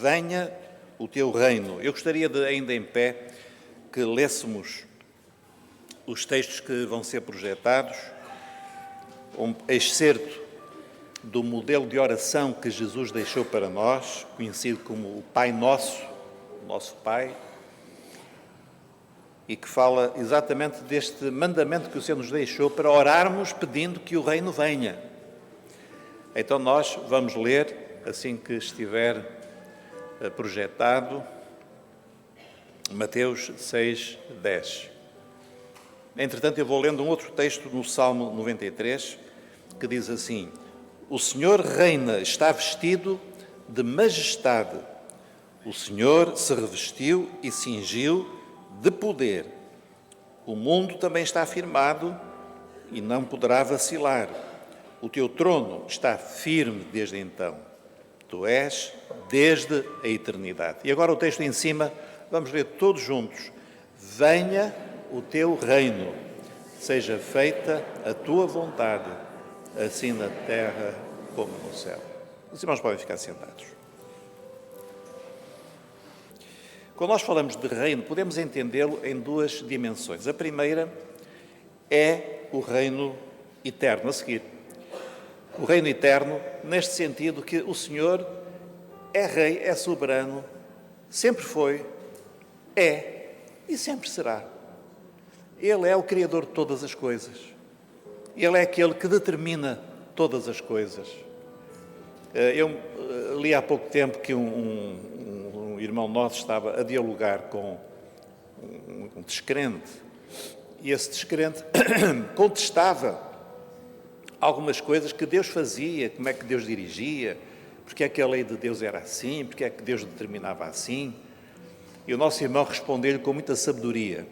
venha o teu reino. Eu gostaria de, ainda em pé, que lêssemos os textos que vão ser projetados, um excerto do modelo de oração que Jesus deixou para nós, conhecido como o Pai Nosso, o nosso Pai, e que fala exatamente deste mandamento que o Senhor nos deixou para orarmos pedindo que o reino venha. Então nós vamos ler, assim que estiver projetado, Mateus 6, 10. Entretanto, eu vou lendo um outro texto no Salmo 93, que diz assim: O Senhor reina, está vestido de majestade. O Senhor se revestiu e cingiu de poder. O mundo também está firmado e não poderá vacilar. O teu trono está firme desde então. Tu és desde a eternidade. E agora o texto em cima, vamos ler todos juntos. Venha o teu reino, seja feita a tua vontade, assim na terra como no céu. Os irmãos podem ficar sentados. Quando nós falamos de reino, podemos entendê-lo em duas dimensões. A primeira é o reino eterno, a seguir. O reino eterno, neste sentido que o Senhor é rei, é soberano, sempre foi, é e sempre será. Ele é o Criador de todas as coisas. Ele é aquele que determina todas as coisas. Eu li há pouco tempo que um irmão nosso estava a dialogar com um descrente, e esse descrente contestava algumas coisas que Deus fazia, como é que Deus dirigia, porque é que a lei de Deus era assim, porque é que Deus determinava assim. E o nosso irmão respondeu-lhe com muita sabedoria: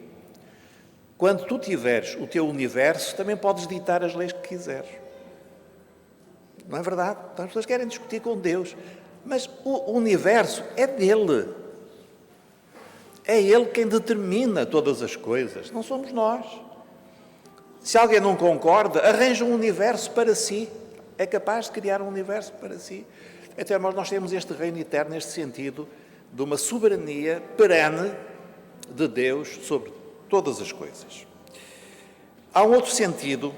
quando tu tiveres o teu universo, também podes ditar as leis que quiseres. Não é verdade? Então, as pessoas querem discutir com Deus, mas o universo é dele. É ele quem determina todas as coisas, não somos nós. Se alguém não concorda, arranja um universo para si. É capaz de criar um universo para si. Então, irmãos, nós temos este reino eterno neste sentido de uma soberania perene de Deus sobre todas as coisas. Há um outro sentido,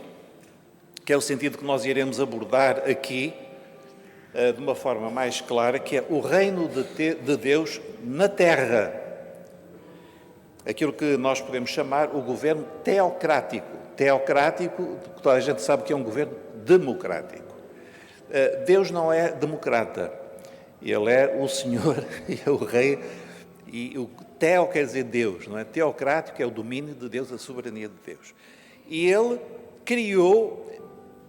que é o sentido que nós iremos abordar aqui, de uma forma mais clara, que é o reino de Deus na terra. Aquilo que nós podemos chamar o governo teocrático. Teocrático, toda a gente sabe que é um governo democrático. Deus não é democrata. Ele é o Senhor e é o Rei. E o teo quer dizer Deus, não é? Teocrático é o domínio de Deus, a soberania de Deus. E Ele criou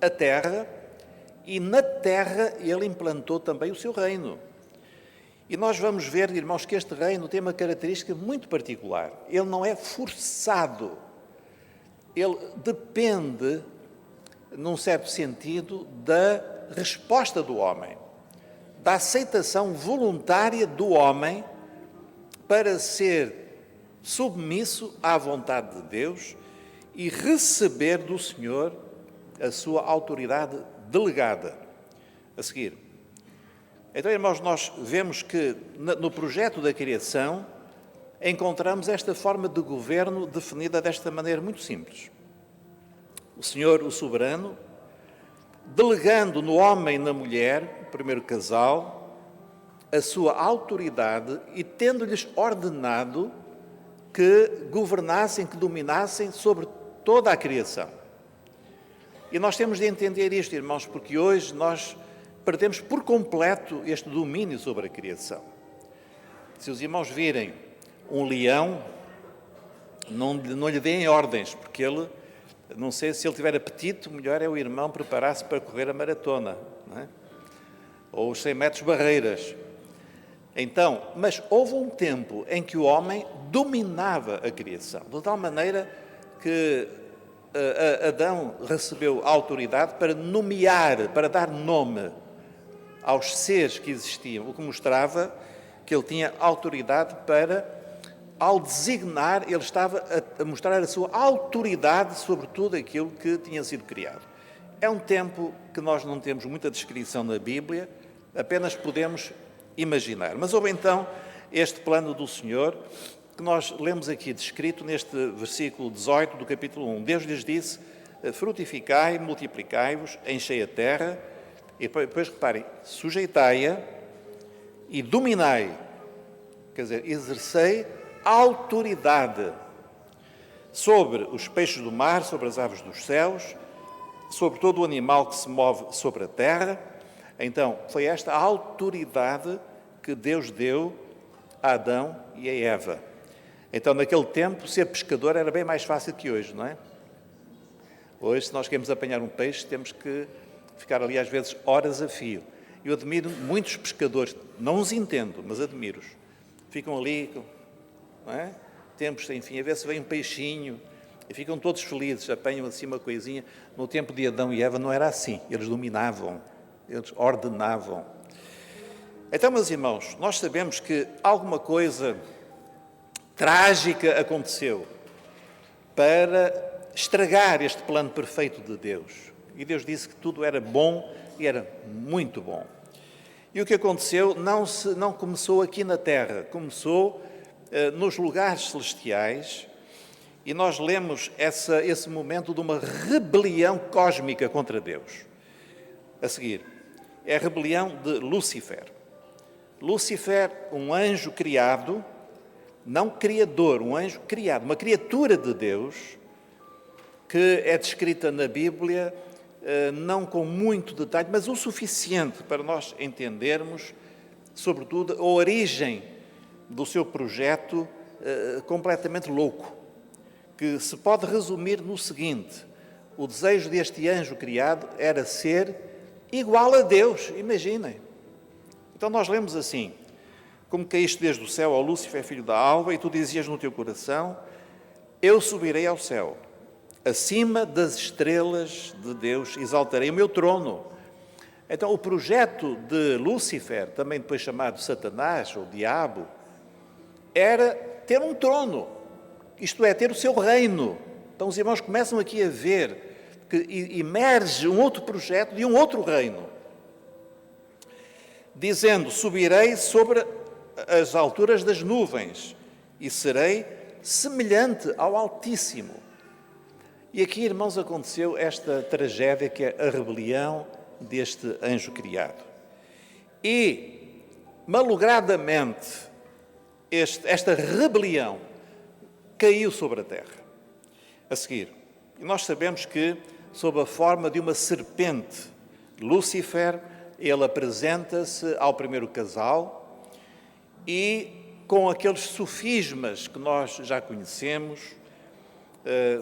a terra e na terra Ele implantou também o seu reino. E nós vamos ver, irmãos, que este reino tem uma característica muito particular. Ele não é forçado. Ele depende, num certo sentido, da resposta do homem, da aceitação voluntária do homem para ser submisso à vontade de Deus e receber do Senhor a sua autoridade delegada. A seguir. Então, irmãos, nós vemos que no projeto da criação encontramos esta forma de governo definida desta maneira muito simples. O Senhor, o soberano, delegando no homem e na mulher, o primeiro casal, a sua autoridade e tendo-lhes ordenado que governassem, que dominassem sobre toda a criação. E nós temos de entender isto, irmãos, porque hoje nós perdemos por completo este domínio sobre a criação. Se os irmãos virem um leão, não lhe deem ordens, porque ele, não sei, se ele tiver apetite, o melhor é o irmão preparar-se para correr a maratona, não é? Ou os 100 metros barreiras. Então, mas houve um tempo em que o homem dominava a criação, de tal maneira que Adão recebeu autoridade para nomear, para dar nome aos seres que existiam, o que mostrava que ele tinha autoridade para, ao designar, ele estava a mostrar a sua autoridade sobre tudo aquilo que tinha sido criado. É um tempo que nós não temos muita descrição na Bíblia, apenas podemos imaginar. Mas houve então este plano do Senhor, que nós lemos aqui descrito neste versículo 18 do capítulo 1. Deus lhes disse: frutificai, multiplicai-vos, enchei a terra, e depois reparem, sujeitai-a e dominai, quer dizer, exercei autoridade sobre os peixes do mar, sobre as aves dos céus, sobre todo o animal que se move sobre a terra. Então, foi esta a autoridade que Deus deu a Adão e a Eva. Então, naquele tempo, ser pescador era bem mais fácil que hoje, não é? Hoje, se nós queremos apanhar um peixe, temos que ficar ali, às vezes, horas a fio. Eu admiro muitos pescadores, não os entendo, mas admiro-os. Ficam ali, não é? Tempos sem fim, a ver se vem um peixinho, e ficam todos felizes, apanham assim uma coisinha. No tempo de Adão e Eva não era assim, eles dominavam, eles ordenavam. Então, meus irmãos, nós sabemos que alguma coisa trágica aconteceu para estragar este plano perfeito de Deus. E Deus disse que tudo era bom e era muito bom. E o que aconteceu não começou aqui na terra, começou nos lugares celestiais, e nós lemos esse momento de uma rebelião cósmica contra Deus. A seguir, é a rebelião de Lúcifer. Lúcifer, um anjo criado, não criador, um anjo criado, uma criatura de Deus, que é descrita na Bíblia, não com muito detalhe, mas o suficiente para nós entendermos, sobretudo, a origem do seu projeto completamente louco, que se pode resumir no seguinte: o desejo deste anjo criado era ser igual a Deus, imaginem. Então nós lemos assim: como caíste desde o céu, ó Lúcifer, filho da alva, e tu dizias no teu coração: eu subirei ao céu, acima das estrelas de Deus, exaltarei o meu trono. Então o projeto de Lúcifer, também depois chamado Satanás ou Diabo, era ter um trono, isto é, ter o seu reino. Então os irmãos começam aqui a ver que emerge um outro projeto de um outro reino, dizendo: subirei sobre as alturas das nuvens e serei semelhante ao Altíssimo. E aqui, irmãos, aconteceu esta tragédia que é a rebelião deste anjo criado. E, malogradamente, esta rebelião caiu sobre a terra. A seguir, nós sabemos que, sob a forma de uma serpente, Lúcifer, ele apresenta-se ao primeiro casal e, com aqueles sofismas que nós já conhecemos,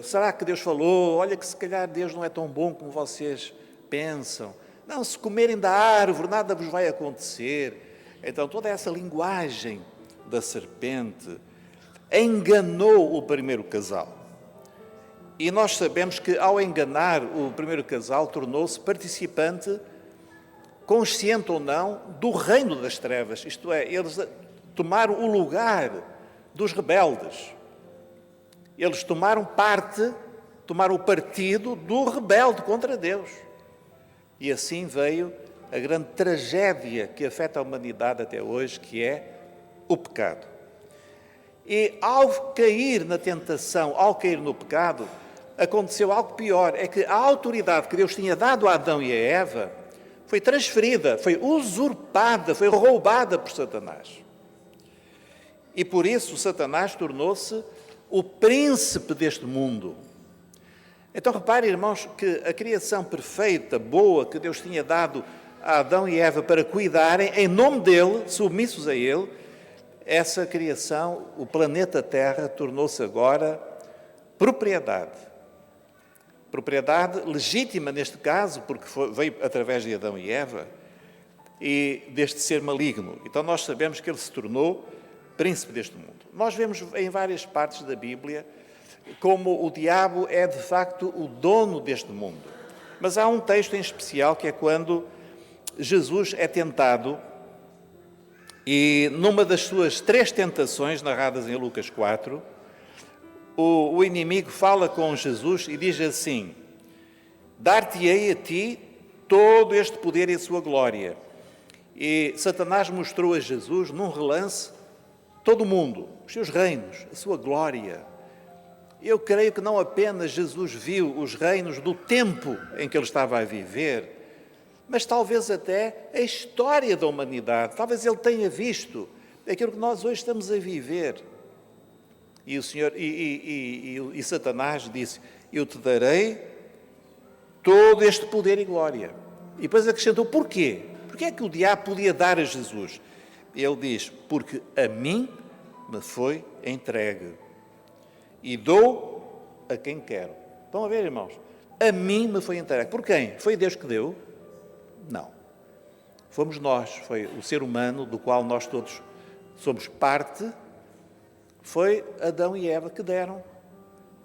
será que Deus falou? Olha que se calhar Deus não é tão bom como vocês pensam. Não, se comerem da árvore, nada vos vai acontecer. Então, toda essa linguagem da serpente enganou o primeiro casal. E nós sabemos que, ao enganar o primeiro casal, tornou-se participante, consciente ou não, do reino das trevas. Isto é, eles tomaram o lugar dos rebeldes. Eles tomaram o partido do rebelde contra Deus. E assim veio a grande tragédia que afeta a humanidade até hoje, que é o pecado. E ao cair na tentação, ao cair no pecado, aconteceu algo pior, é que a autoridade que Deus tinha dado a Adão e a Eva foi transferida, foi usurpada, foi roubada por Satanás. E por isso Satanás tornou-se o príncipe deste mundo. Então reparem, irmãos, que a criação perfeita, boa, que Deus tinha dado a Adão e Eva para cuidarem, em nome dele, submissos a ele, essa criação, o planeta Terra, tornou-se agora propriedade. Propriedade legítima neste caso, porque veio através de Adão e Eva, e deste ser maligno. Então nós sabemos que ele se tornou príncipe deste mundo. Nós vemos em várias partes da Bíblia como o diabo é de facto o dono deste mundo. Mas há um texto em especial que é quando Jesus é tentado e numa das suas 3 tentações narradas em Lucas 4, o inimigo fala com Jesus e diz assim: dar-te-ei a ti todo este poder e a sua glória, E Satanás mostrou a Jesus, num relance, todo o mundo, os seus reinos, a sua glória. Eu creio que não apenas Jesus viu os reinos do tempo em que ele estava a viver, mas talvez até a história da humanidade. Talvez ele tenha visto aquilo que nós hoje estamos a viver. E o Senhor, e Satanás disse: eu te darei todo este poder e glória. E depois acrescentou: porquê? Porquê é que o diabo podia dar a Jesus? Ele diz: porque a mim me foi entregue e dou a quem quero. Estão a ver, irmãos? A mim me foi entregue. Por quem? Foi Deus que deu? Não. Fomos nós, foi o ser humano do qual nós todos somos parte, foi Adão e Eva que deram,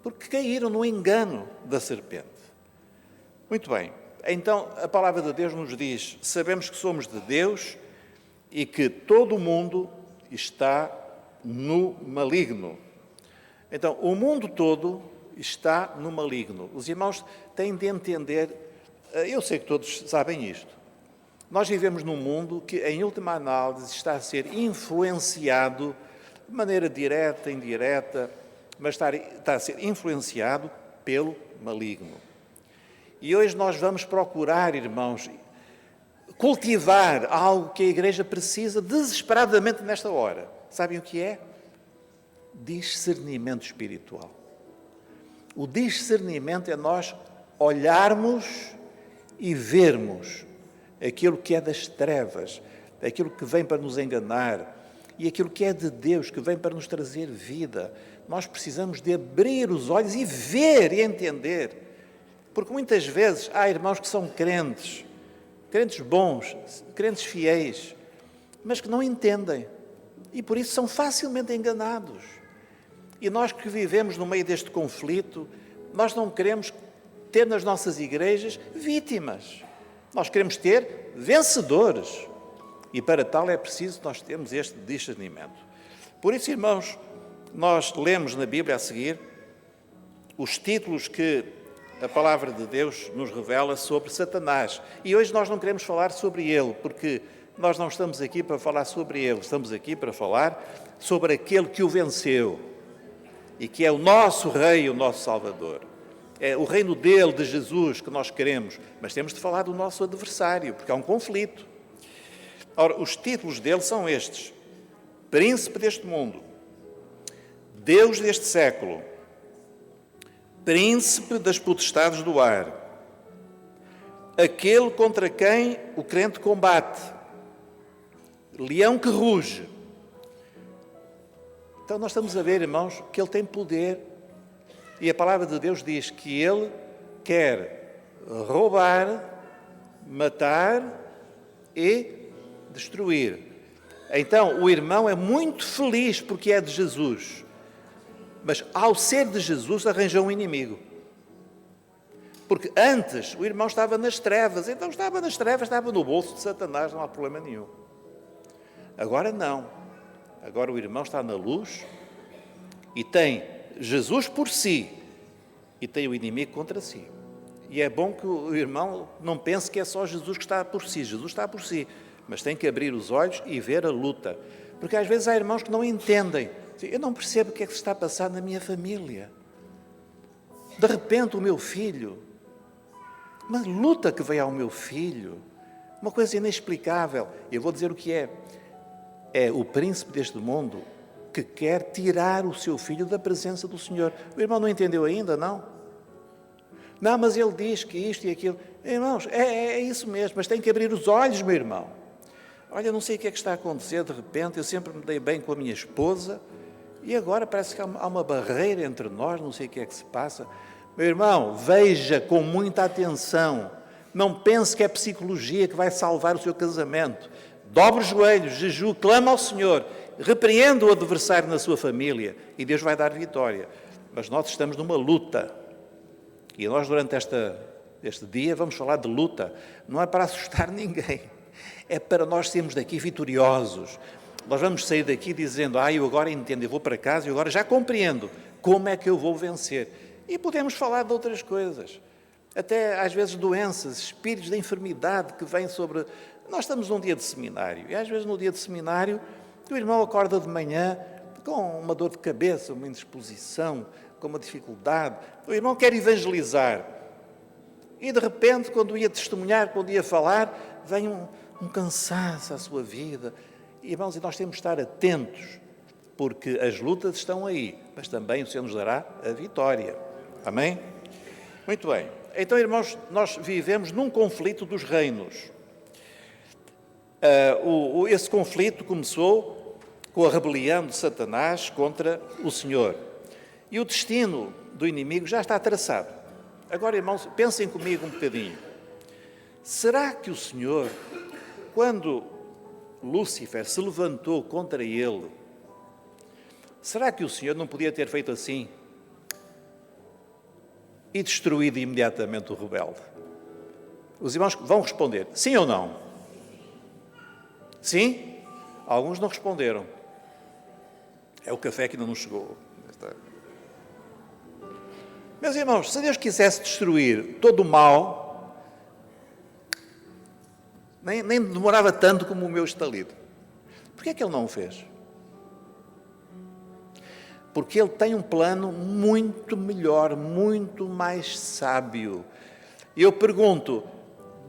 porque caíram no engano da serpente. Muito bem, então a palavra de Deus nos diz: sabemos que somos de Deus e que todo o mundo está no maligno. Então, o mundo todo está no maligno. Os irmãos têm de entender, eu sei que todos sabem isto, nós vivemos num mundo que, em última análise, está a ser influenciado de maneira direta, indireta, mas está a ser influenciado pelo maligno. E hoje nós vamos procurar, irmãos, cultivar algo que a Igreja precisa desesperadamente nesta hora. Sabem o que é? Discernimento espiritual. O discernimento é nós olharmos e vermos aquilo que é das trevas, aquilo que vem para nos enganar e aquilo que é de Deus, que vem para nos trazer vida. Nós precisamos de abrir os olhos e ver e entender. Porque muitas vezes há irmãos que são crentes, crentes bons, crentes fiéis, mas que não entendem e por isso são facilmente enganados. E nós que vivemos no meio deste conflito, nós não queremos ter nas nossas igrejas vítimas. Nós queremos ter vencedores. E para tal é preciso nós termos este discernimento. Por isso, irmãos, nós lemos na Bíblia a seguir os títulos que a palavra de Deus nos revela sobre Satanás. E hoje nós não queremos falar sobre ele, porque nós não estamos aqui para falar sobre ele, estamos aqui para falar sobre aquele que o venceu e que é o nosso Rei, o nosso Salvador. É o reino dele, de Jesus, que nós queremos, mas temos de falar do nosso adversário, porque há um conflito. Ora, os títulos dele são estes: Príncipe deste mundo, Deus deste século, Príncipe das potestades do ar, aquele contra quem o crente combate, Leão que ruge. Então nós estamos a ver, irmãos, que ele tem poder e a palavra de Deus diz que ele quer roubar, matar e destruir. Então o irmão é muito feliz porque é de Jesus, mas ao ser de Jesus arranjou um inimigo. Porque antes o irmão estava nas trevas, então estava nas trevas, estava no bolso de Satanás, não há problema nenhum. Agora não. Agora o irmão está na luz e tem Jesus por si e tem o inimigo contra si. E é bom que o irmão não pense que é só Jesus que está por si. Jesus está por si, mas tem que abrir os olhos e ver a luta. Porque às vezes há irmãos que não entendem. Eu não percebo o que é que se está a passar na minha família. De repente o meu filho, uma luta que veio ao meu filho, uma coisa inexplicável. Eu vou dizer o que é. É o príncipe deste mundo que quer tirar o seu filho da presença do Senhor. O irmão não entendeu ainda, não? Não, mas ele diz que isto e aquilo. Irmãos, é isso mesmo, mas tem que abrir os olhos, meu irmão. Olha, não sei o que é que está a acontecer de repente, eu sempre me dei bem com a minha esposa e agora parece que há uma barreira entre nós, não sei o que é que se passa. Meu irmão, veja com muita atenção. Não pense que é psicologia que vai salvar o seu casamento. Dobre os joelhos, jejum, clama ao Senhor, repreenda o adversário na sua família e Deus vai dar vitória. Mas nós estamos numa luta e nós durante este dia vamos falar de luta. Não é para assustar ninguém, é para nós sermos daqui vitoriosos. Nós vamos sair daqui dizendo: eu agora entendo, eu vou para casa e agora já compreendo como é que eu vou vencer. E podemos falar de outras coisas, até às vezes doenças, espíritos de enfermidade que vêm sobre Nós estamos num dia de seminário, e às vezes no dia de seminário o irmão acorda de manhã com uma dor de cabeça, uma indisposição, com uma dificuldade. O irmão quer evangelizar. E de repente, quando ia testemunhar, quando ia falar, vem um cansaço à sua vida. E, irmãos, nós temos de estar atentos, porque as lutas estão aí, mas também o Senhor nos dará a vitória. Amém? Muito bem. Então, irmãos, nós vivemos num conflito dos reinos. Esse conflito começou com a rebelião de Satanás contra o Senhor. E o destino do inimigo já está traçado. Agora, irmãos, pensem comigo um bocadinho. Será que o Senhor, quando Lúcifer se levantou contra ele, será que o Senhor não podia ter feito assim e destruído imediatamente o rebelde? Os irmãos vão responder, sim ou não? Sim? Alguns não responderam. É o café que ainda não chegou. Meus irmãos, se Deus quisesse destruir todo o mal, nem demorava tanto como o meu estalido. Porquê é que Ele não o fez? Porque Ele tem um plano muito melhor, muito mais sábio. E eu pergunto,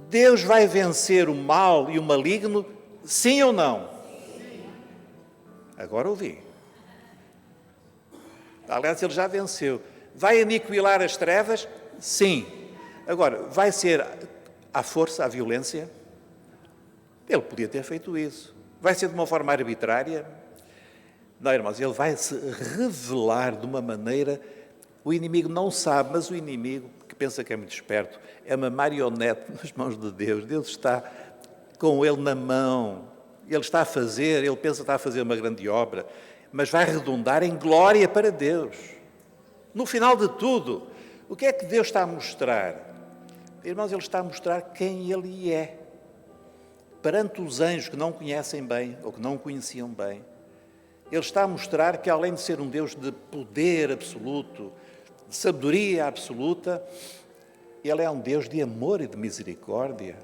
Deus vai vencer o mal e o maligno, sim ou não? Agora ouvi. Aliás, Ele já venceu. Vai aniquilar as trevas? Sim. Agora, vai ser à força, à violência? Ele podia ter feito isso. Vai ser de uma forma arbitrária? Não, irmãos, ele vai se revelar de uma maneira... O inimigo não sabe, mas o inimigo, que pensa que é muito esperto, é uma marionete nas mãos de Deus. Deus está com ele na mão. Ele está a fazer, ele pensa que está a fazer uma grande obra, mas vai redundar em glória para Deus. No final de tudo, o que é que Deus está a mostrar? Irmãos, Ele está a mostrar quem Ele é. Perante os anjos que não conhecem bem, ou que não o conheciam bem, Ele está a mostrar que, além de ser um Deus de poder absoluto, de sabedoria absoluta, Ele é um Deus de amor e de misericórdia.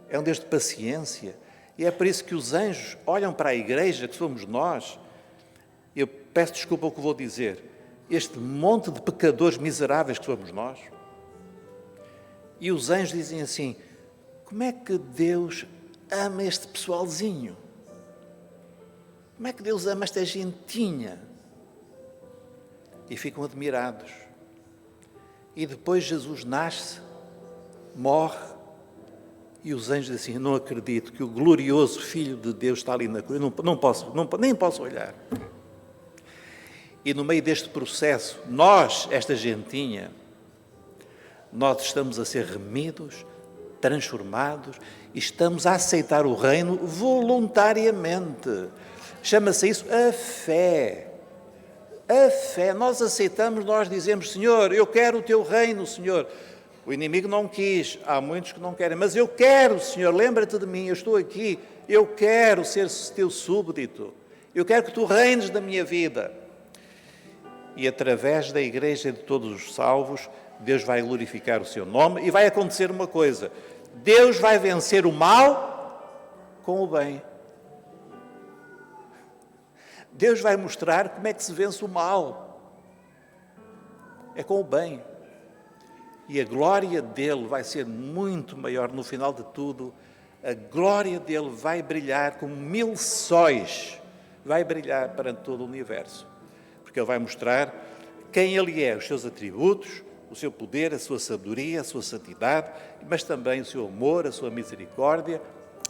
É um Deus de paciência. E é por isso que os anjos olham para a igreja, que somos nós. Eu peço desculpa o que vou dizer. Este monte de pecadores miseráveis que somos nós. E os anjos dizem assim, como é que Deus ama este pessoalzinho? Como é que Deus ama esta gentinha? E ficam admirados. E depois Jesus nasce, morre, e os anjos dizem assim, não acredito que o glorioso Filho de Deus está ali na cruz, nem posso olhar. E no meio deste processo, nós, esta gentinha, nós estamos a ser remidos, transformados, e estamos a aceitar o reino voluntariamente. Chama-se isso a fé. A fé. Nós aceitamos, nós dizemos, Senhor, eu quero o teu reino, Senhor. O inimigo não quis, há muitos que não querem, mas eu quero, Senhor, lembra-te de mim, eu estou aqui, eu quero ser teu súbdito, eu quero que tu reines da minha vida. E através da igreja de todos os salvos, Deus vai glorificar o seu nome e vai acontecer uma coisa, Deus vai vencer o mal com o bem. Deus vai mostrar como é que se vence o mal. É com o bem. E a glória dele vai ser muito maior no final de tudo. A glória dele vai brilhar como 1000 sóis. Vai brilhar perante todo o universo. Porque ele vai mostrar quem ele é, os seus atributos, o seu poder, a sua sabedoria, a sua santidade, mas também o seu amor, a sua misericórdia.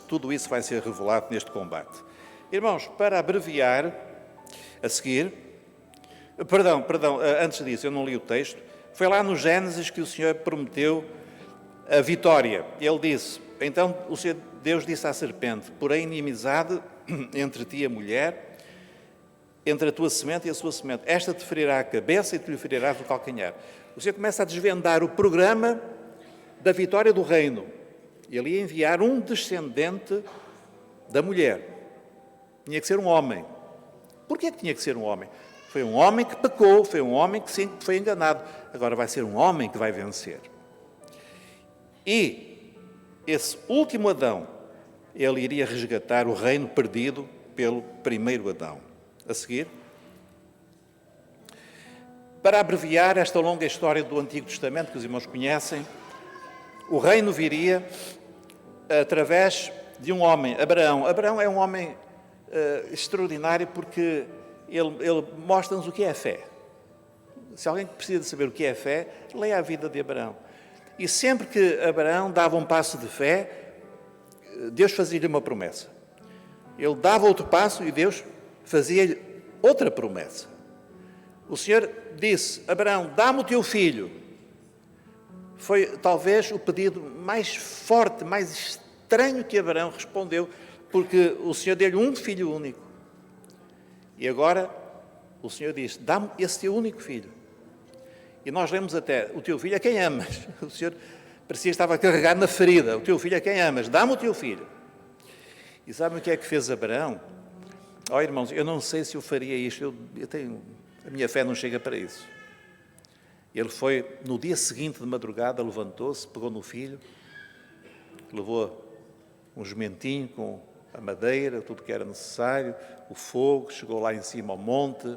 Tudo isso vai ser revelado neste combate. Irmãos, para abreviar, a seguir... Perdão, antes disso, eu não li o texto. Foi lá no Gênesis que o Senhor prometeu a vitória. Ele disse, então o Senhor Deus disse à serpente, porém inimizade entre ti e a mulher, entre a tua semente e a sua semente. Esta te ferirá a cabeça e te lhe ferirá o calcanhar. O Senhor começa a desvendar o programa da vitória do reino. Ele ia enviar um descendente da mulher. Tinha que ser um homem. Porquê que tinha que ser um homem? Foi um homem que pecou, foi um homem que sim, foi enganado. Agora vai ser um homem que vai vencer. E esse último Adão, ele iria resgatar o reino perdido pelo primeiro Adão. A seguir, para abreviar esta longa história do Antigo Testamento, que os irmãos conhecem, o reino viria através de um homem, Abraão. Abraão é um homem extraordinário porque ele mostra-nos o que é a fé. Se alguém precisa de saber o que é a fé, leia a vida de Abraão. E sempre que Abraão dava um passo de fé, Deus fazia-lhe uma promessa. Ele dava outro passo e Deus fazia-lhe outra promessa. O Senhor disse, Abraão, dá-me o teu filho. Foi talvez o pedido mais forte, mais estranho que Abraão respondeu, porque o Senhor deu-lhe um filho único. E agora o Senhor disse, dá-me esse teu único filho. E nós lemos até, o teu filho a quem amas. O Senhor parecia que estava carregado na ferida. O teu filho a quem amas, dá-me o teu filho. E sabem o que é que fez Abraão? Oh, irmãos, eu não sei se eu faria isto, a minha fé não chega para isso. Ele foi, no dia seguinte de madrugada, levantou-se, pegou no filho, levou um jumentinho com a madeira, tudo que era necessário, o fogo, chegou lá em cima ao monte,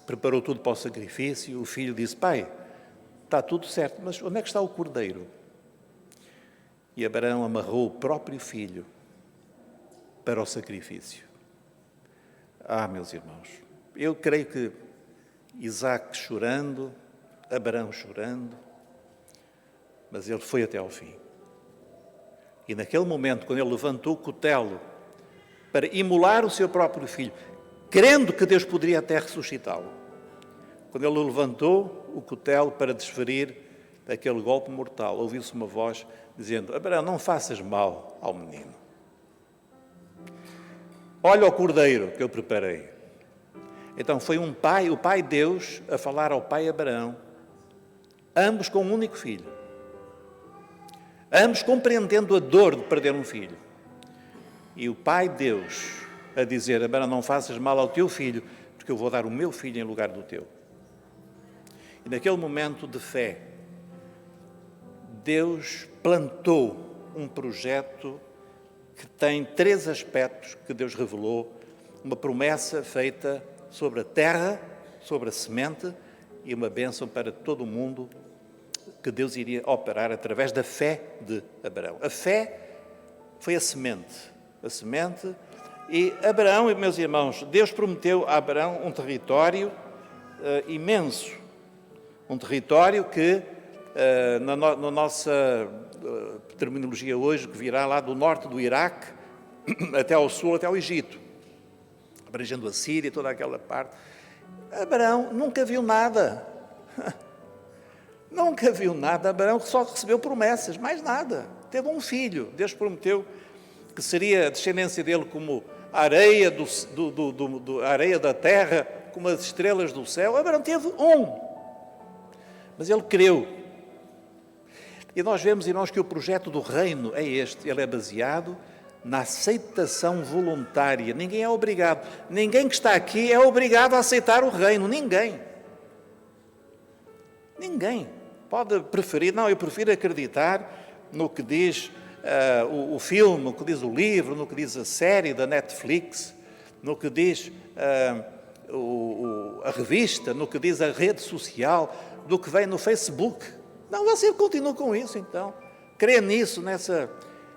preparou tudo para o sacrifício. O filho disse, pai, está tudo certo, mas onde é que está o cordeiro? E Abraão amarrou o próprio filho para o sacrifício. Meus irmãos, eu creio que Isaac chorando, Abraão chorando, mas ele foi até ao fim. E naquele momento, quando ele levantou o cutelo para imolar o seu próprio filho, crendo que Deus poderia até ressuscitá-lo, quando ele levantou o cutelo para desferir aquele golpe mortal, ouviu-se uma voz dizendo, Abraão, não faças mal ao menino. Olha o cordeiro que eu preparei. Então foi o pai Deus, a falar ao pai Abraão, ambos com um único filho, ambos compreendendo a dor de perder um filho. E o pai Deus a dizer, Abraão, não faças mal ao teu filho, porque eu vou dar o meu filho em lugar do teu. E naquele momento de fé, Deus plantou um projeto que tem 3 aspectos que Deus revelou, uma promessa feita sobre a terra, sobre a semente e uma bênção para todo o mundo que Deus iria operar através da fé de Abraão. A fé foi a semente e Abraão, meus irmãos, Deus prometeu a Abraão um território imenso, um território que na nossa terminologia hoje, que virá lá do norte do Iraque até ao sul, até ao Egito, abrangendo a Síria, toda aquela parte. Abraão nunca viu nada. Nunca viu nada. Abraão só recebeu promessas, mais nada. Teve um filho. Deus prometeu que seria a descendência dele como a areia, a areia da terra, como as estrelas do céu. Abraão teve um. Mas ele creu. E nós vemos, irmãos, que o projeto do reino é este. Ele é baseado na aceitação voluntária. Ninguém é obrigado. Ninguém que está aqui é obrigado a aceitar o reino. Ninguém. Ninguém. Pode preferir, não, eu prefiro acreditar no que diz o filme, no que diz o livro, no que diz a série da Netflix, no que diz a revista, no que diz a rede social, do que vem no Facebook. Não, você continua com isso, então. Crê nisso,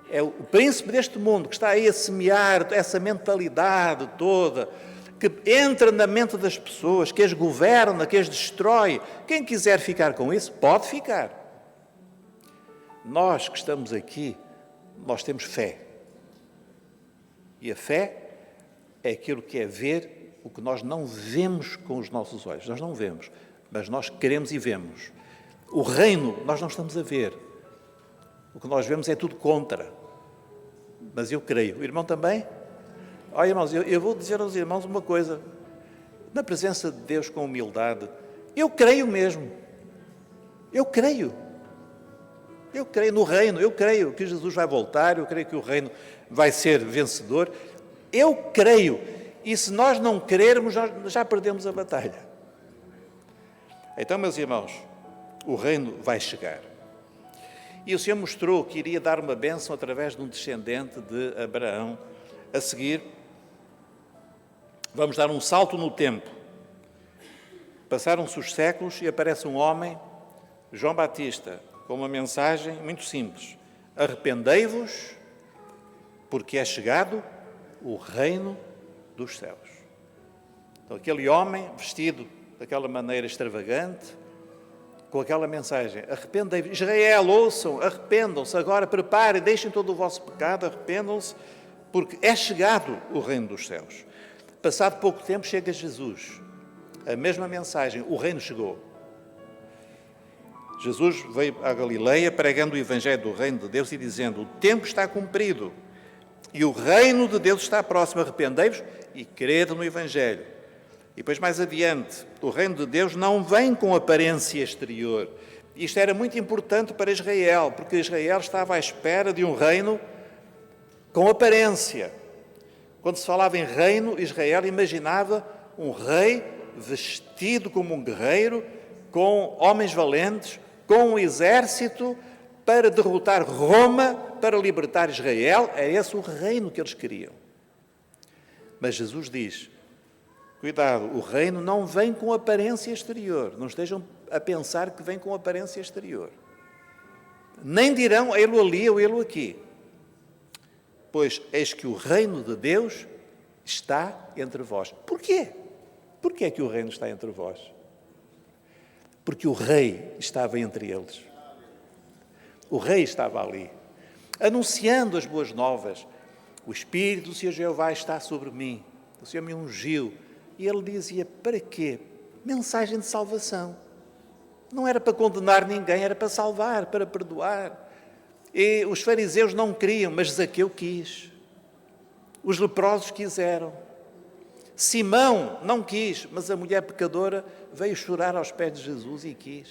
é o príncipe deste mundo que está aí a semear essa mentalidade toda, que entra na mente das pessoas, que as governa, que as destrói. Quem quiser ficar com isso, pode ficar. Nós que estamos aqui, nós temos fé. E a fé é aquilo que é ver o que nós não vemos com os nossos olhos. Nós não vemos, mas nós queremos e vemos. O reino nós não estamos a ver. O que nós vemos é tudo contra. Mas eu creio. O irmão também? Olha, irmãos, eu vou dizer aos irmãos uma coisa. Na presença de Deus com humildade, eu creio mesmo. Eu creio. Eu creio no reino. Eu creio que Jesus vai voltar. Eu creio que o reino vai ser vencedor. Eu creio. E se nós não crermos, nós já perdemos a batalha. Então, meus irmãos, o reino vai chegar. E o Senhor mostrou que iria dar uma bênção através de um descendente de Abraão. A seguir, vamos dar um salto no tempo. Passaram-se os séculos e aparece um homem, João Batista, com uma mensagem muito simples: arrependei-vos, porque é chegado o reino dos céus. Então, aquele homem vestido daquela maneira extravagante, com aquela mensagem: arrependei-vos, Israel, ouçam, arrependam-se agora, preparem, deixem todo o vosso pecado, arrependam-se, porque é chegado o reino dos céus. Passado pouco tempo chega Jesus, a mesma mensagem: o reino chegou. Jesus veio à Galileia pregando o evangelho do reino de Deus e dizendo: o tempo está cumprido e o reino de Deus está próximo, arrependei-vos e crede no evangelho. E depois, mais adiante, o reino de Deus não vem com aparência exterior. Isto era muito importante para Israel, porque Israel estava à espera de um reino com aparência. Quando se falava em reino, Israel imaginava um rei vestido como um guerreiro, com homens valentes, com um exército para derrotar Roma, para libertar Israel. É esse o reino que eles queriam. Mas Jesus diz: cuidado, o reino não vem com aparência exterior. Não estejam a pensar que vem com aparência exterior. Nem dirão, ele ali ou ele aqui. Pois eis que o reino de Deus está entre vós. Porquê? Porquê é que o reino está entre vós? Porque o rei estava entre eles. O rei estava ali, anunciando as boas novas. O Espírito do Senhor Jeová está sobre mim. O Senhor me ungiu. E ele dizia: para quê? Mensagem de salvação. Não era para condenar ninguém, era para salvar, para perdoar. E os fariseus não queriam, mas Zaqueu quis. Os leprosos quiseram. Simão não quis, mas a mulher pecadora veio chorar aos pés de Jesus e quis.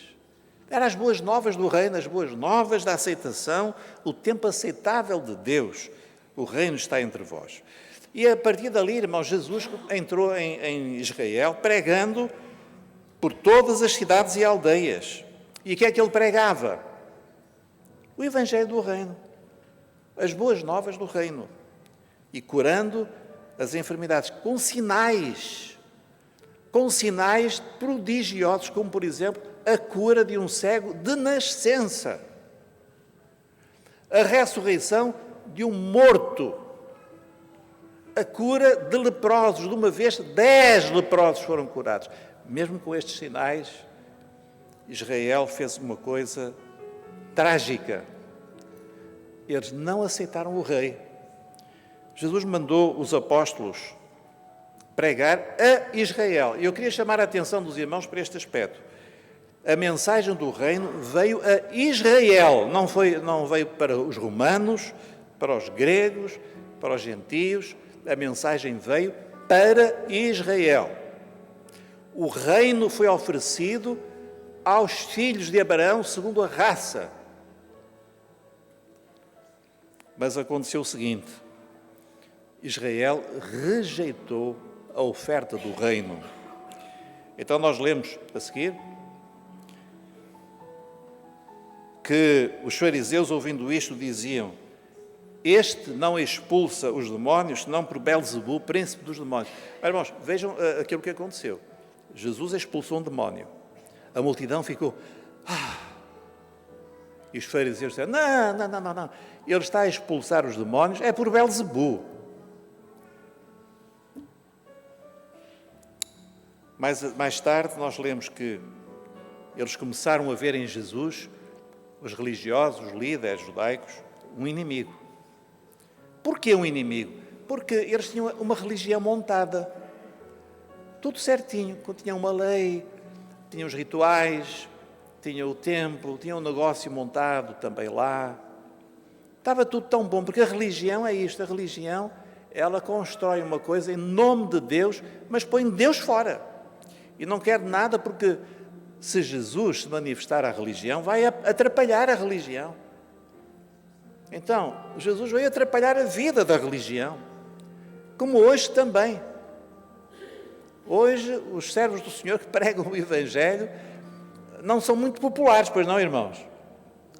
Eram as boas novas do reino, as boas novas da aceitação, o tempo aceitável de Deus. O reino está entre vós. E a partir dali, irmãos, Jesus entrou em Israel pregando por todas as cidades e aldeias. E o que é que ele pregava? O evangelho do reino, as boas novas do reino. E curando as enfermidades com sinais prodigiosos, como, por exemplo, a cura de um cego de nascença, a ressurreição de um morto, a cura de leprosos. De uma vez, 10 leprosos foram curados. Mesmo com estes sinais, Israel fez uma coisa trágica. Eles não aceitaram o rei. Jesus mandou os apóstolos pregar a Israel. E eu queria chamar a atenção dos irmãos para este aspecto. A mensagem do reino veio a Israel, não veio para os romanos, para os gregos, para os gentios. A mensagem veio para Israel. O reino foi oferecido aos filhos de Abraão segundo a raça. Mas aconteceu o seguinte: Israel rejeitou a oferta do reino. Então nós lemos a seguir que os fariseus, ouvindo isto, diziam: este não expulsa os demónios, senão por Belzebu, príncipe dos demónios. Mas, irmãos, vejam aquilo que aconteceu. Jesus expulsou um demónio. A multidão ficou: E os fariseus disseram: não. Ele está a expulsar os demónios, é por Belzebu. Mais tarde nós lemos que eles começaram a ver em Jesus, os religiosos, os líderes judaicos, um inimigo. Porquê um inimigo? Porque eles tinham uma religião montada. Tudo certinho. Tinham uma lei, tinham os rituais, tinham o templo, tinham um negócio montado também lá. Estava tudo tão bom, porque a religião é isto. A religião, ela constrói uma coisa em nome de Deus, mas põe Deus fora. E não quer nada, porque se Jesus se manifestar à religião, vai atrapalhar a religião. Então, Jesus veio atrapalhar a vida da religião, como hoje também. Hoje, os servos do Senhor que pregam o Evangelho não são muito populares, pois não, irmãos?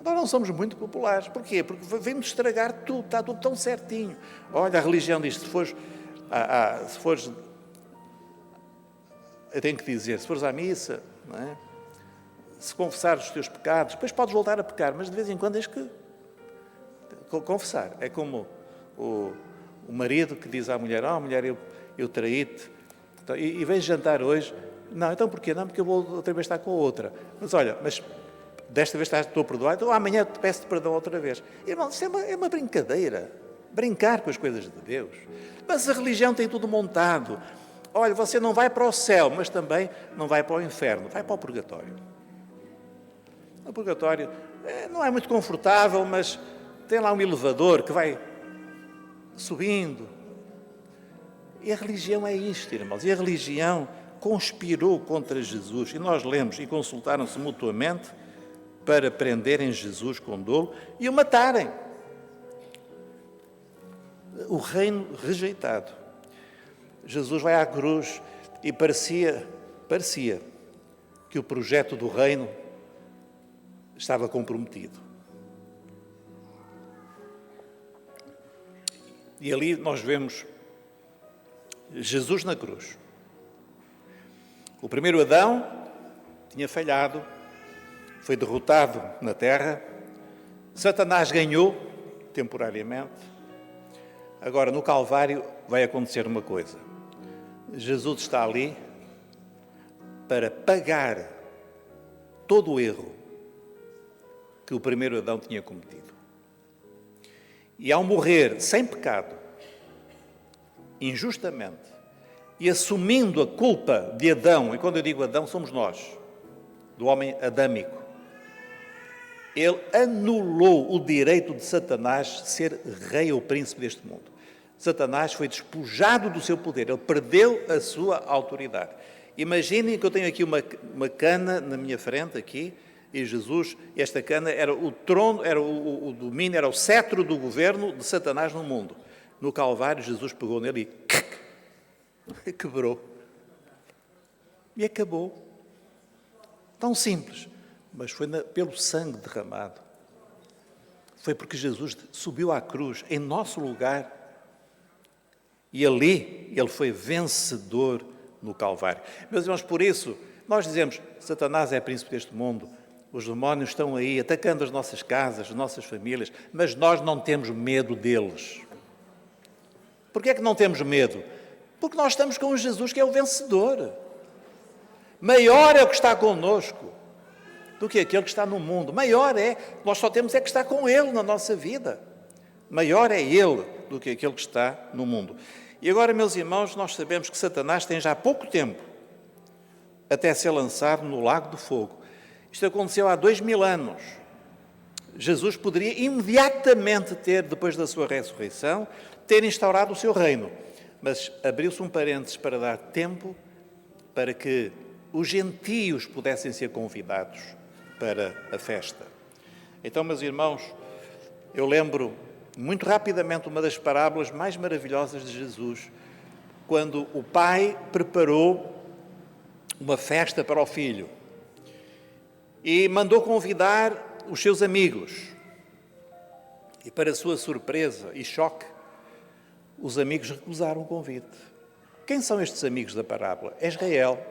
Nós não somos muito populares. Porquê? Porque vem-nos estragar tudo, está tudo tão certinho. Olha, a religião diz, se fores, eu tenho que dizer, se fores à missa, não é? Se confessares os teus pecados, depois podes voltar a pecar, mas de vez em quando tens que confessar. É como o marido que diz à mulher, mulher, eu traí-te, então, e vens jantar hoje. Não, então porquê? Não, porque eu vou outra vez estar com a outra. Mas olha, desta vez estou a perdoar, então amanhã te peço-te perdão outra vez. Irmão, isso é uma brincadeira. Brincar com as coisas de Deus. Mas a religião tem tudo montado. Olha, você não vai para o céu, mas também não vai para o inferno, vai para o purgatório. O purgatório não é muito confortável, mas tem lá um elevador que vai subindo. E a religião é isto, irmãos. E a religião conspirou contra Jesus. E nós lemos e consultaram-se mutuamente para prenderem Jesus com dolo e o matarem. O reino rejeitado. Jesus vai à cruz e parecia que o projeto do reino estava comprometido. E ali nós vemos Jesus na cruz. O primeiro Adão tinha falhado, foi derrotado na terra, Satanás ganhou temporariamente. Agora, no Calvário, vai acontecer uma coisa. Jesus está ali para pagar todo o erro que o primeiro Adão tinha cometido. E ao morrer sem pecado, injustamente, e assumindo a culpa de Adão, e quando eu digo Adão, somos nós, do homem adâmico, ele anulou o direito de Satanás de ser rei ou príncipe deste mundo. Satanás foi despojado do seu poder, ele perdeu a sua autoridade. Imaginem que eu tenho aqui uma cana na minha frente, aqui, e Jesus, esta cana era o trono, era o domínio, era o cetro do governo de Satanás no mundo. No Calvário, Jesus pegou nele e quebrou. E acabou. Tão simples. Mas foi pelo sangue derramado. Foi porque Jesus subiu à cruz em nosso lugar. E ali ele foi vencedor no Calvário. Meus irmãos, por isso, nós dizemos, Satanás é príncipe deste mundo, os demónios estão aí atacando as nossas casas, as nossas famílias, mas nós não temos medo deles. Porquê é que não temos medo? Porque nós estamos com Jesus, que é o vencedor. Maior é o que está connosco do que aquele que está no mundo. Maior é, nós só temos é que estar com Ele na nossa vida. Maior é Ele do que aquele que está no mundo. E agora, meus irmãos, nós sabemos que Satanás tem já pouco tempo até ser lançado no lago do fogo. Isto aconteceu há 2000 anos. Jesus poderia imediatamente ter, depois da sua ressurreição, ter instaurado o seu reino. Mas abriu-se um parênteses para dar tempo para que os gentios pudessem ser convidados para a festa. Então, meus irmãos, eu lembro muito rapidamente uma das parábolas mais maravilhosas de Jesus, quando o pai preparou uma festa para o filho e mandou convidar os seus amigos. E, para sua surpresa e choque, os amigos recusaram o convite. Quem são estes amigos da parábola? É Israel.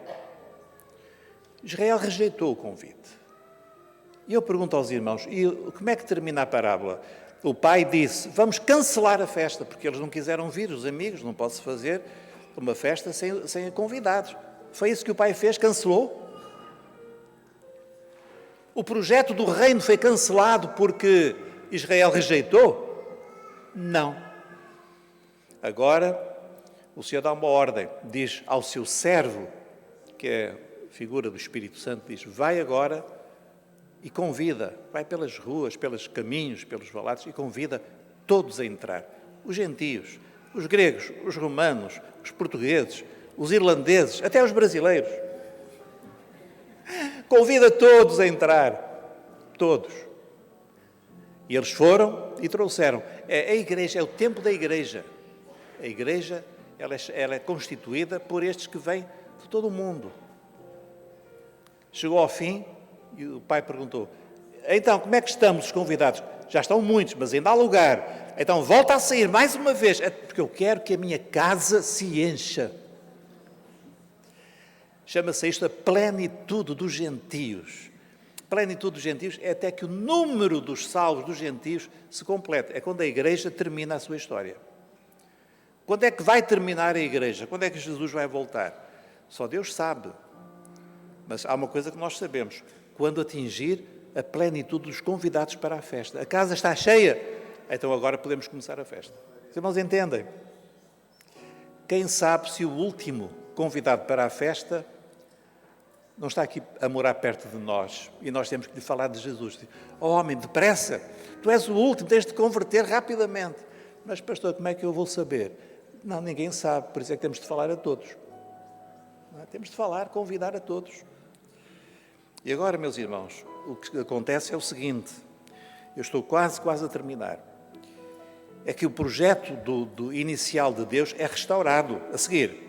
Israel rejeitou o convite. E eu pergunto aos irmãos, e como é que termina a parábola? O pai disse, vamos cancelar a festa, porque eles não quiseram vir, os amigos, não pode-se fazer uma festa sem convidados. Foi isso que o pai fez, cancelou. O projeto do reino foi cancelado porque Israel rejeitou? Não. Agora, o Senhor dá uma ordem, diz ao seu servo, que é figura do Espírito Santo, diz, vai agora e convida, vai pelas ruas, pelos caminhos, pelos valados e convida todos a entrar. Os gentios, os gregos, os romanos, os portugueses, os irlandeses, até os brasileiros. Convida todos a entrar, todos. E eles foram e trouxeram. A igreja, é o tempo da igreja. A igreja, ela é constituída por estes que vêm de todo o mundo. Chegou ao fim e o pai perguntou, Então, como é que estamos os convidados? Já estão muitos, mas ainda há lugar. Então, volta a sair mais uma vez, porque eu quero que a minha casa se encha. Chama-se isto a plenitude dos gentios. Plenitude dos gentios é até que o número dos salvos dos gentios se complete. É quando a igreja termina a sua história. Quando é que vai terminar a igreja? Quando é que Jesus vai voltar? Só Deus sabe. Mas há uma coisa que nós sabemos. Quando atingir a plenitude dos convidados para a festa. A casa está cheia, então agora podemos começar a festa. Os irmãos entendem? Quem sabe se o último convidado para a festa não está aqui a morar perto de nós e nós temos que lhe falar de Jesus. Oh, homem, depressa, tu és o último, tens de converter rapidamente. Mas, pastor, como é que eu vou saber? Não, ninguém sabe, por isso é que temos de falar a todos. Não é? Temos de falar, convidar a todos. E agora, meus irmãos, o que acontece é o seguinte, eu estou quase a terminar. É que o projeto do inicial de Deus é restaurado a seguir.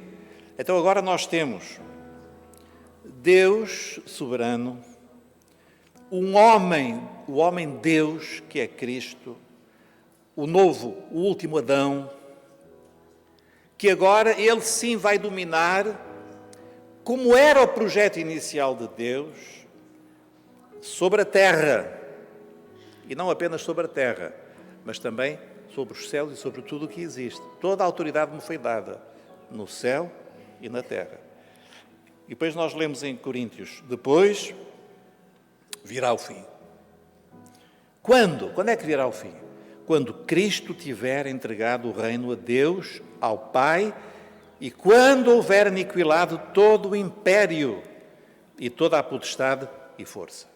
Então agora nós temos Deus soberano, o homem Deus, que é Cristo, o último Adão, que agora ele sim vai dominar, como era o projeto inicial de Deus, sobre a terra. E não apenas sobre a terra, mas também sobre os céus e sobre tudo o que existe. Toda a autoridade me foi dada, no céu e na terra. E depois nós lemos em Coríntios, depois virá o fim. Quando? Quando é que virá o fim? Quando Cristo tiver entregado o reino a Deus, ao Pai, e quando houver aniquilado todo o império e toda a potestade e força.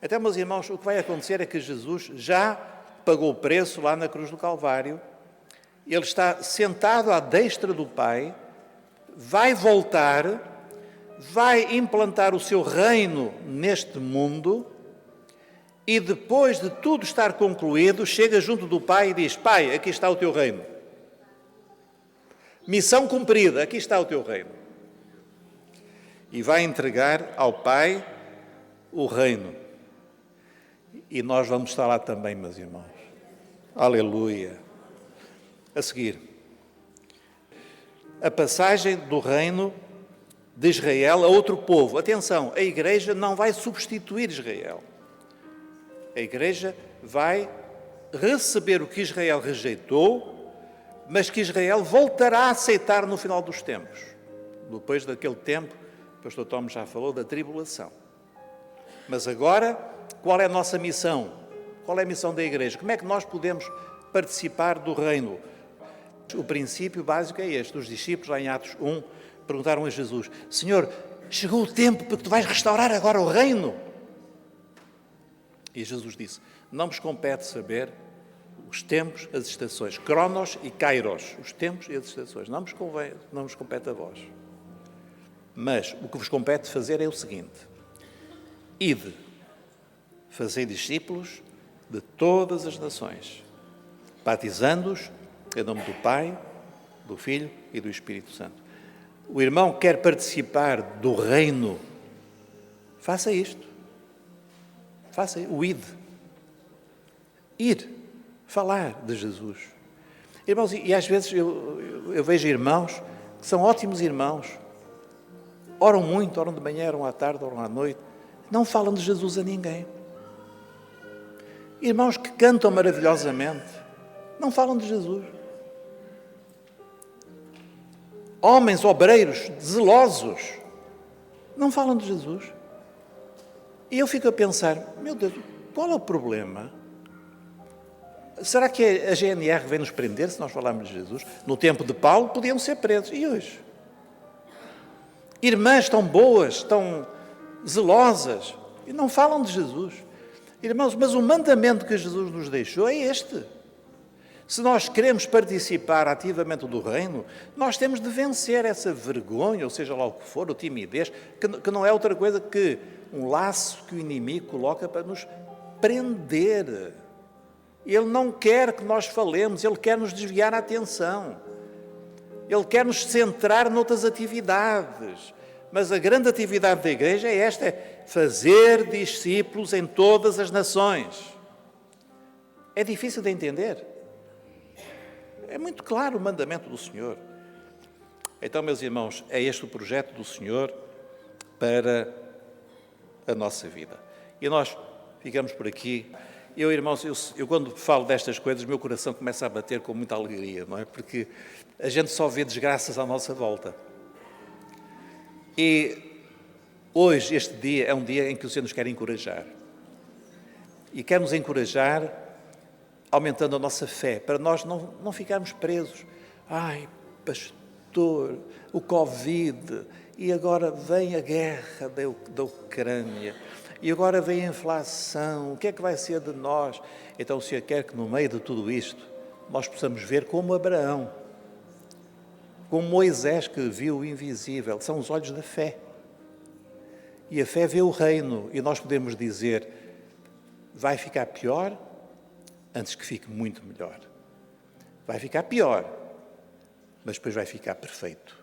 Então, meus irmãos, o que vai acontecer é que Jesus já pagou o preço lá na cruz do Calvário, ele está sentado à destra do Pai, vai voltar, vai implantar o seu reino neste mundo e depois de tudo estar concluído, chega junto do Pai e diz: Pai, aqui está o teu reino. Missão cumprida, aqui está o teu reino. E vai entregar ao Pai o reino. E nós vamos estar lá também, meus irmãos. Aleluia. A seguir, a passagem do reino de Israel a outro povo. Atenção, a igreja não vai substituir Israel. A igreja vai receber o que Israel rejeitou, mas que Israel voltará a aceitar no final dos tempos. Depois daquele tempo, o pastor Tom já falou da tribulação. Mas agora, qual é a nossa missão? Qual é a missão da igreja? Como é que nós podemos participar do reino? O princípio básico é este. Os discípulos, lá em Atos 1, perguntaram a Jesus: Senhor, chegou o tempo porque tu vais restaurar agora o reino? E Jesus disse: não vos compete saber os tempos, as estações, Cronos e Kairos, os tempos e as estações. Não vos compete a vós. Mas o que vos compete fazer é o seguinte: ide, fazei discípulos de todas as nações, batizando-os em nome do Pai, do Filho e do Espírito Santo. O irmão quer participar do reino, faça isto. Faça o ide. Ir, falar de Jesus. Irmãos, e às vezes eu vejo irmãos que são ótimos irmãos, oram muito, oram de manhã, oram à tarde, oram à noite, não falam de Jesus a ninguém. Irmãos que cantam maravilhosamente, não falam de Jesus. Homens obreiros, zelosos, não falam de Jesus. E eu fico a pensar, meu Deus, qual é o problema? Será que a GNR vem nos prender se nós falarmos de Jesus? No tempo de Paulo podiam ser presos. E hoje? Irmãs tão boas, tão zelosas, e não falam de Jesus. Irmãos, mas o mandamento que Jesus nos deixou é este. Se nós queremos participar ativamente do reino, nós temos de vencer essa vergonha, ou seja lá o que for, ou timidez, que não é outra coisa que um laço que o inimigo coloca para nos prender. Ele não quer que nós falemos, ele quer nos desviar a atenção. Ele quer nos centrar noutras atividades. Mas a grande atividade da Igreja é esta, é fazer discípulos em todas as nações. É difícil de entender. É muito claro o mandamento do Senhor. Então, meus irmãos, é este o projeto do Senhor para a nossa vida. E nós ficamos por aqui. Eu, irmãos, eu quando falo destas coisas, o meu coração começa a bater com muita alegria, não é? Porque a gente só vê desgraças à nossa volta. E hoje, este dia, é um dia em que o Senhor nos quer encorajar. E quer nos encorajar aumentando a nossa fé, para nós não ficarmos presos. Ai, pastor, o Covid, e agora vem a guerra da Ucrânia, e agora vem a inflação, o que é que vai ser de nós? Então o Senhor quer que no meio de tudo isto, nós possamos ver como Abraão, como Moisés que viu o invisível, são os olhos da fé. E a fé vê o reino, e nós podemos dizer, vai ficar pior antes que fique muito melhor. Vai ficar pior, mas depois vai ficar perfeito.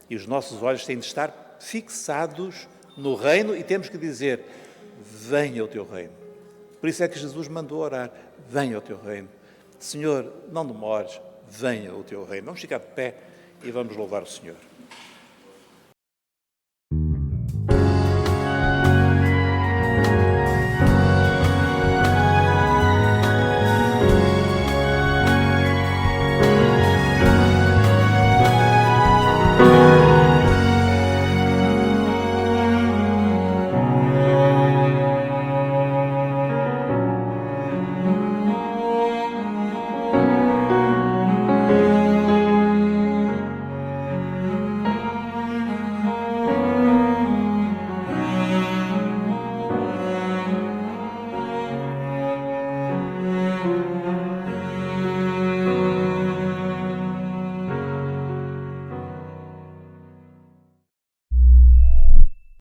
E os nossos olhos têm de estar fixados no reino e temos que dizer, venha o teu reino. Por isso é que Jesus mandou orar, venha o teu reino. Senhor, não demores, venha o teu reino. Vamos ficar de pé e vamos louvar o Senhor.